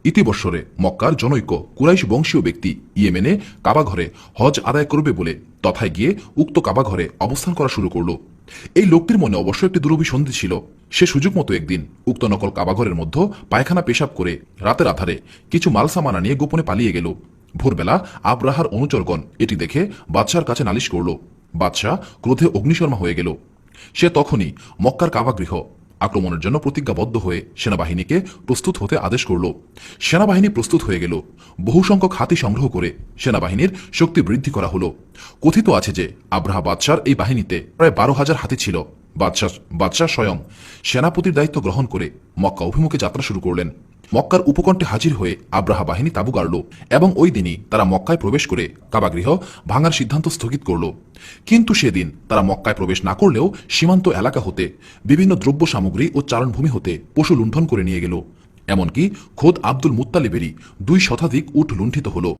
ইতিবৎসরে মক্কার জনৈক কুরাইশ বংশীয় ব্যক্তি ইয়েমেনে কাবাঘরে হজ আদায় করবে বলে তথায় গিয়ে উক্ত কাবাঘরে অবস্থান করা শুরু করল। এই লোকটির মনে অবশ্য একটি দুরভিসন্ধি ছিল। সে সুযোগ মতো একদিন উক্ত নকল কাবাঘরের মধ্যে পায়খানা পেশাব করে রাতের আধারে কিছু মালসামানা নিয়ে গোপনে পালিয়ে গেল। ভোরবেলা আবরাহার অনুচরগণ এটি দেখে বাদশার কাছে নালিশ করল। বাদশাহ ক্রোধে অগ্নিশর্মা হয়ে গেল। সে তখনই মক্কার কাবাগৃহ আক্রমণের জন্য প্রতিজ্ঞাবদ্ধ হয়ে সেনাবাহিনীকে প্রস্তুত হতে আদেশ করল। সেনাবাহিনী প্রস্তুত হয়ে গেল। বহু সংখ্যক হাতি সংগ্রহ করে সেনাবাহিনীর শক্তি বৃদ্ধি করা হলো। কথিত আছে যে আব্রাহা বাদশার এই বাহিনীতে প্রায় 12,000 হাতি ছিল। বাদশাহ স্বয়ং সেনাপতির দায়িত্ব গ্রহণ করে মক্কা অভিমুখে যাত্রা শুরু করলেন। মক্কার উপকণ্ঠে হাজির হয়ে আব্রাহা বাহিনী তাঁবু গাড়ল এবং ওই দিনই তারা মক্কায় প্রবেশ করে কাবাগৃহ ভাঙার সিদ্ধান্ত স্থগিত করল। কিন্তু সেদিন তারা মক্কায় প্রবেশ না করলেও সীমান্ত এলাকা হতে বিভিন্ন দ্রব্য সামগ্রী ও চারণভূমি হতে পশু লুণ্ঠন করে নিয়ে গেল। এমনকি খোদ আব্দুল মুত্তালিবেরই 2 শতাধিক উট লুণ্ঠিত হল।